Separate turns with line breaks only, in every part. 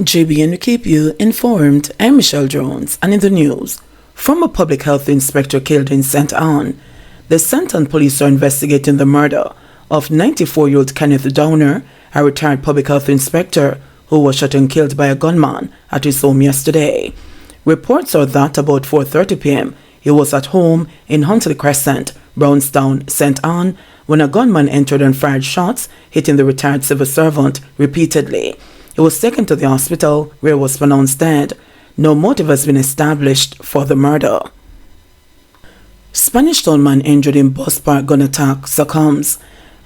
JBNN keep you informed. I'm Michelle Jones, and in the news, former public health inspector killed in St. Anne. The St. Anne police are investigating the murder of 94-year-old Kenneth Downer, a retired public health inspector who was shot and killed by a gunman at his home yesterday. Reports are that about 4:30 p.m. he was at home in Huntley Crescent, Brownstown, St. Anne, when a gunman entered and fired shots, hitting the retired civil servant repeatedly. He was taken to the hospital, where he was pronounced dead. No motive has been established for the murder. Spanish Town man injured in bus park gun attack succumbs.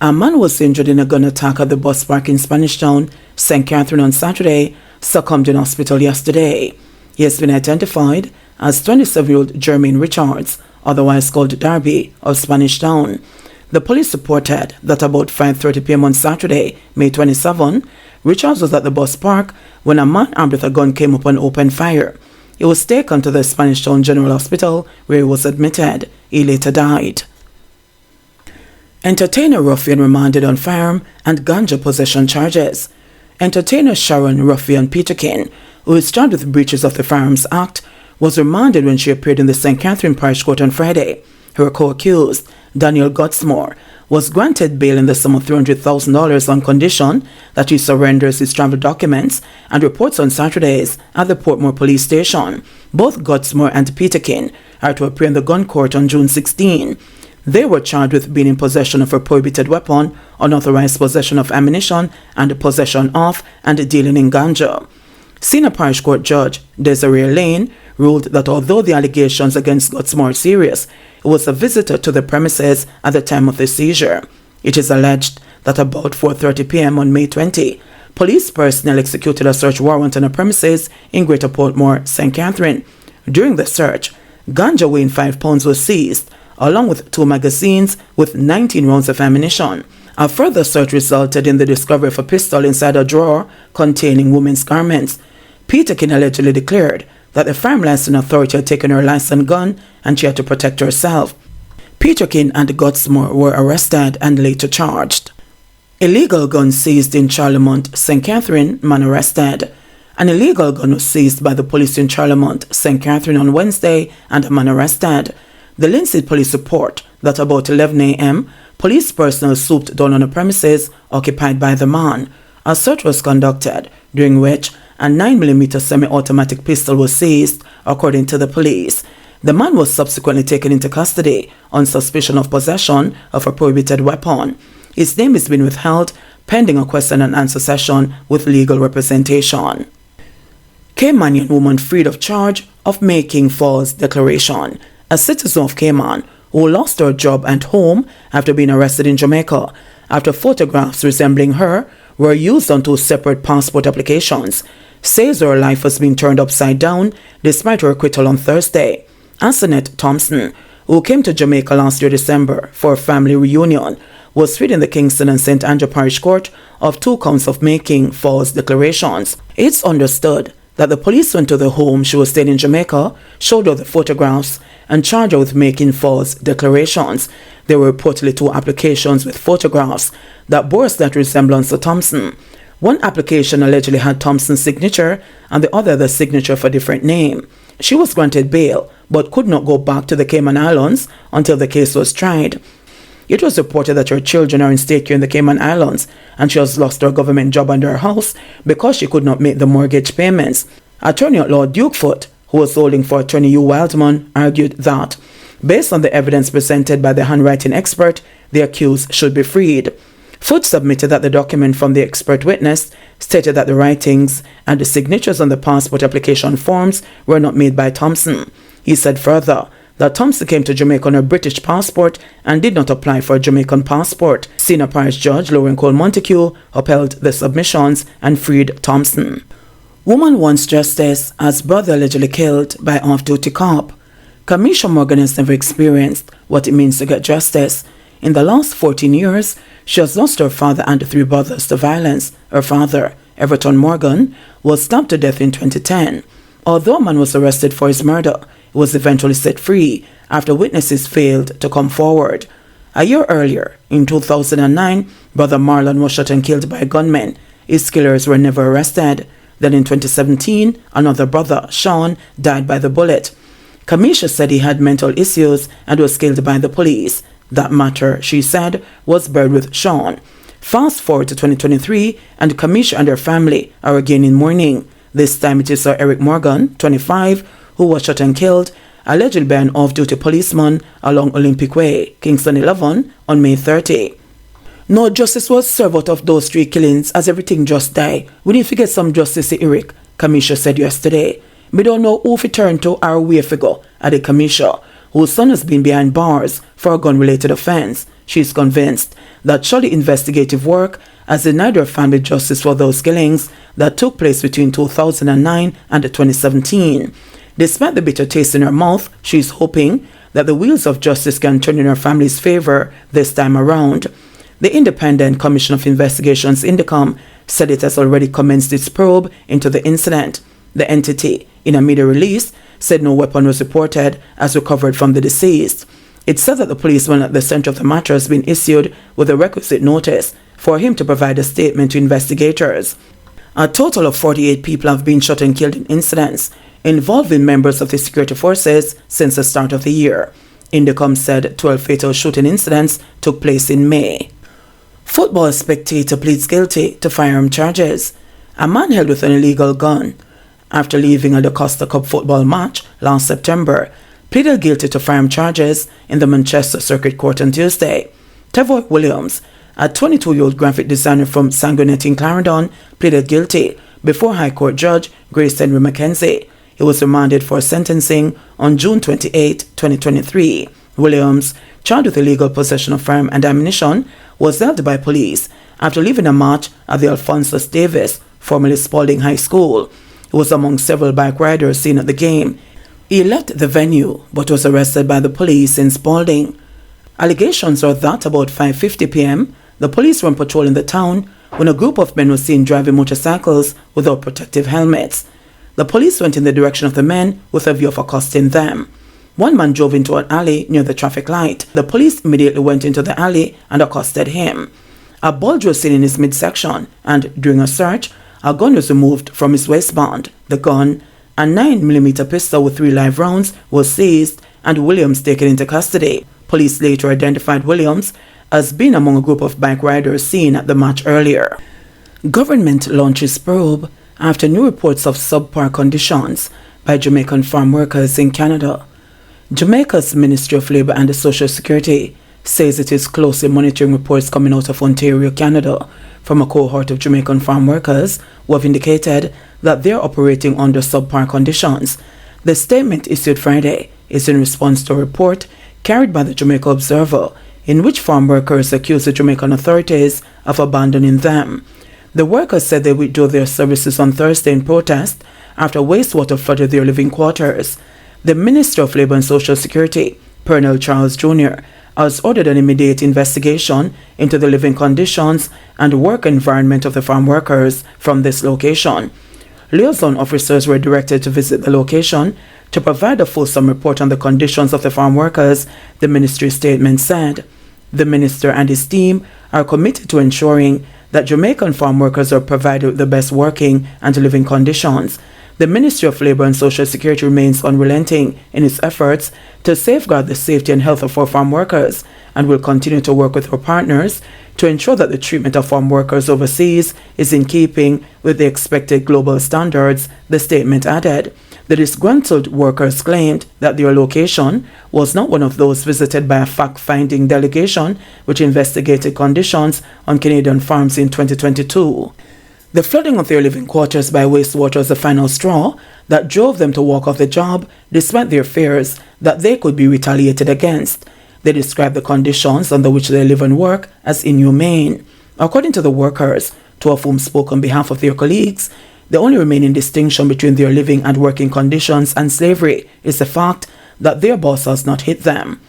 A man was injured in a gun attack at the bus park in Spanish Town, St. Catherine on Saturday, succumbed in hospital yesterday. He has been identified as 27-year-old Jermaine Richards, otherwise called Darby, of Spanish Town. The police reported that about 5:30 p.m. on Saturday, May 27, Richards was at the bus park when a man armed with a gun came up and opened fire. He was taken to the Spanish Town General Hospital, where he was admitted. He later died. Entertainer Ruffian remanded on firearm and ganja possession charges. Entertainer Sharon Ruffian Peterkin, who is charged with breaches of the Firearms Act, was remanded when she appeared in the St. Catherine Parish Court on Friday. Her co-accused, Daniel Gutsmore, was granted bail in the sum of $300,000 on condition that he surrenders his travel documents and reports on Saturdays at the Portmore police station. Both Gutsmore and Peterkin are to appear in the gun court on June 16. They were charged with being in possession of a prohibited weapon, unauthorized possession of ammunition, and possession of and dealing in ganja. Senior Parish Court Judge Desiree Lane ruled that although the allegations against Gutsmore are serious, he was a visitor to the premises at the time of the seizure. It is alleged that about 4:30 p.m. on May 20, police personnel executed a search warrant on a premises in Greater Portmore, St. Catherine. During the search, ganja weighing 5 pounds was seized, along with 2 magazines with 19 rounds of ammunition. A further search resulted in the discovery of a pistol inside a drawer containing women's garments. Peterkin allegedly declared that the firearm licensing authority had taken her licensed gun and she had to protect herself. Peterkin and Gutsmore were arrested and later charged. Illegal gun seized in Charlemont, St. Catherine, man arrested. An illegal gun was seized by the police in Charlemont, St. Catherine on Wednesday and a man arrested. The Linseed police report that about 11 a.m., police personnel swooped down on the premises occupied by the man. A search was conducted, during which a 9mm semi-automatic pistol was seized, according to the police. The man was subsequently taken into custody on suspicion of possession of a prohibited weapon. His name is being withheld pending a question and answer session with legal representation. Caymanian woman freed of charge of making false declaration. A citizen of Cayman who lost her job and home after being arrested in Jamaica after photographs resembling her were used on 2 separate passport applications, says her life has been turned upside down despite her acquittal on Thursday. Antoinette Thompson, who came to Jamaica last year December for a family reunion, was freed in the Kingston and St. Andrew Parish Court of 2 counts of making false declarations. It's understood that the police went to the home she was staying in Jamaica, showed her the photographs, and charged her with making false declarations. There were reportedly 2 applications with photographs that bore a slight resemblance to Thompson. One application allegedly had Thompson's signature and the other the signature of a different name. She was granted bail but could not go back to the Cayman Islands until the case was tried. It was reported that her children are in state care in the Cayman Islands and she has lost her government job and her house because she could not make the mortgage payments. Attorney at law Duke Foot, who was holding for attorney Hugh Wildman, argued that, based on the evidence presented by the handwriting expert, the accused should be freed. Foot submitted that the document from the expert witness stated that the writings and the signatures on the passport application forms were not made by Thompson. He said further that Thompson came to Jamaica on a British passport and did not apply for a Jamaican passport. Senior Parish Judge Lauren Cole Montague upheld the submissions and freed Thompson. Woman wants justice as brother allegedly killed by off-duty cop. Kamisha Morgan has never experienced what it means to get justice. In the last 14 years, she has lost her father and 3 brothers to violence. Her father, Everton Morgan, was stabbed to death in 2010. Although a man was arrested for his murder, he was eventually set free after witnesses failed to come forward. A year earlier, in 2009, brother Marlon was shot and killed by gunmen. His killers were never arrested. Then in 2017, another brother, Sean, died by the bullet. Kamisha said he had mental issues and was killed by the police. That matter, she said, was buried with Sean. Fast forward to 2023, and Kamisha and her family are again in mourning. This time it is Sir Eric Morgan, 25, who was shot and killed, allegedly by an off-duty policeman along Olympic Way, Kingston 11, on May 30. No justice was served out of those 3 killings as everything just died. We need to get some justice, Eric, Kamisha said yesterday. We don't know who to turn to or where to go, added Kamisha, whose son has been behind bars for a gun-related offense. She is convinced that shoddy investigative work has denied her family justice for those killings that took place between 2009 and 2017. Despite the bitter taste in her mouth, she is hoping that the wheels of justice can turn in her family's favor this time around. The Independent Commission of Investigations, INDECOM, said it has already commenced its probe into the incident. The entity, in a media release, said no weapon was reported as recovered from the deceased. It said that the policeman at the center of the matter has been issued with a requisite notice for him to provide a statement to investigators. A total of 48 people have been shot and killed in incidents involving members of the security forces since the start of the year. INDECOM said 12 fatal shooting incidents took place in May. Football spectator pleads guilty to firearm charges. A man held with an illegal gun after leaving a Costa Cup football match last September pleaded guilty to firearm charges in the Manchester Circuit Court on Tuesday. Tevoy Williams, a 22-year-old graphic designer from Sanguinetti in Clarendon, pleaded guilty before High Court Judge Grace Henry Mackenzie. He was remanded for sentencing on June 28, 2023. Williams, charged with illegal possession of firearm and ammunition, was held by police after leaving a match at the Alphonsus Davis, formerly Spalding High School. He was among several bike riders seen at the game. He left the venue but was arrested by the police in Spalding. Allegations are that about 5:50 p.m., the police were on patrol in the town when a group of men was seen driving motorcycles without protective helmets. The police went in the direction of the men with a view of accosting them. One man drove into an alley near the traffic light. The police immediately went into the alley and accosted him. A bulge was seen in his midsection, and during a search, a gun was removed from his waistband. The gun, a 9mm pistol with 3 live rounds, was seized and Williams taken into custody. Police later identified Williams as being among a group of bike riders seen at the match earlier. Government launches probe after new reports of subpar conditions by Jamaican farm workers in Canada. Jamaica's Ministry of Labour and Social Security says it is closely monitoring reports coming out of Ontario, Canada, from a cohort of Jamaican farm workers who have indicated that they are operating under subpar conditions. The statement issued Friday is in response to a report carried by the Jamaica Observer, in which farm workers accuse the Jamaican authorities of abandoning them. The workers said they withdrew their services on Thursday in protest after wastewater flooded their living quarters. The Minister of Labour and Social Security, Pernell Charles Jr., has ordered an immediate investigation into the living conditions and work environment of the farm workers from this location. Liaison officers were directed to visit the location to provide a fulsome report on the conditions of the farm workers, the ministry statement said. The minister and his team are committed to ensuring that Jamaican farm workers are provided with the best working and living conditions. The Ministry of Labour and Social Security remains unrelenting in its efforts to safeguard the safety and health of our farm workers and will continue to work with our partners to ensure that the treatment of farm workers overseas is in keeping with the expected global standards, the statement added. The disgruntled workers claimed that their location was not one of those visited by a fact-finding delegation which investigated conditions on Canadian farms in 2022. The flooding of their living quarters by wastewater was the final straw that drove them to walk off the job despite their fears that they could be retaliated against. They described the conditions under which they live and work as inhumane. According to the workers, two of whom spoke on behalf of their colleagues, the only remaining distinction between their living and working conditions and slavery is the fact that their boss has not hit them.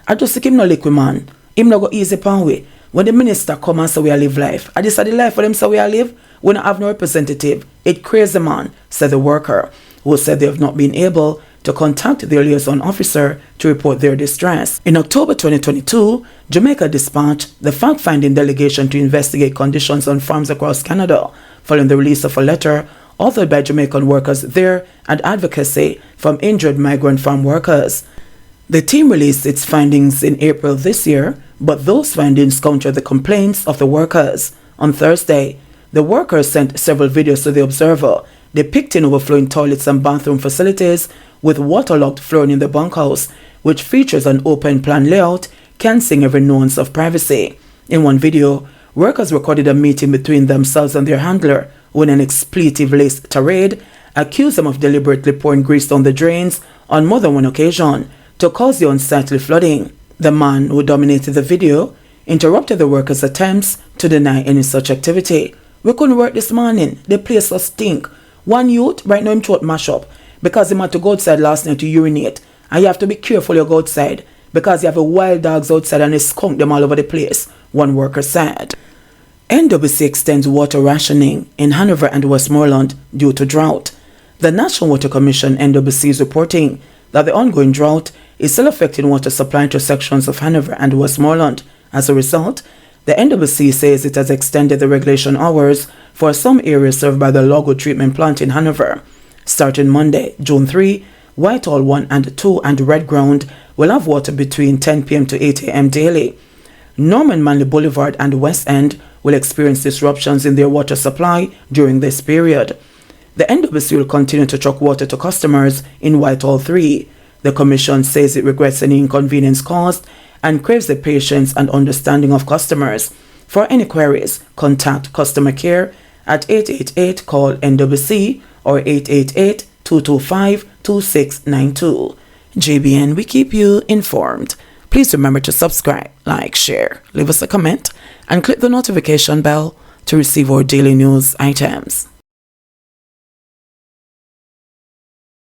I just think him no liquid man. Him no go easy pan way. When the minister come and say we a live life, I just the life for them say we a live. We don't have no representative. It crazy man, said the worker, who said they have not been able to contact their liaison officer to report their distress. In October 2022, Jamaica dispatched the fact-finding delegation to investigate conditions on farms across Canada, following the release of a letter authored by Jamaican workers there and advocacy from injured migrant farm workers. The team released its findings in April this year, but those findings counter the complaints of the workers. On Thursday, the workers sent several videos to the Observer depicting overflowing toilets and bathroom facilities with waterlogged flooring in the bunkhouse, which features an open-plan layout cancelling every nuance of privacy. In one video, workers recorded a meeting between themselves and their handler when an expletive-laced tirade accused them of deliberately pouring grease down the drains on more than one occasion to cause the unsightly flooding. The man who dominated the video interrupted the workers' attempts to deny any such activity. "We couldn't work this morning. The place was stink. One youth right now him throat mash up because he had to go outside last night to urinate. And you have to be careful you go outside because you have a wild dogs outside and they skunk them all over the place," one worker said. NWC extends water rationing in Hanover and Westmoreland due to drought. The National Water Commission NWC is reporting that the ongoing drought is still affecting water supply to sections of Hanover and Westmoreland. As a result, the NWC says it has extended the regulation hours for some areas served by the Logo treatment plant in Hanover. Starting Monday, June 3, Whitehall 1 and 2 and Red Ground will have water between 10 p.m. to 8 a.m. daily. Norman Manley Boulevard and West End will experience disruptions in their water supply during this period. The NWC will continue to truck water to customers in Whitehall 3. The Commission says it regrets any inconvenience caused and craves the patience and understanding of customers. For any queries, contact customer care at 888-CALL-NWC or 888-225-2692. JBN, we keep you informed. Please remember to subscribe, like, share, leave us a comment, and click the notification bell to receive our daily news items.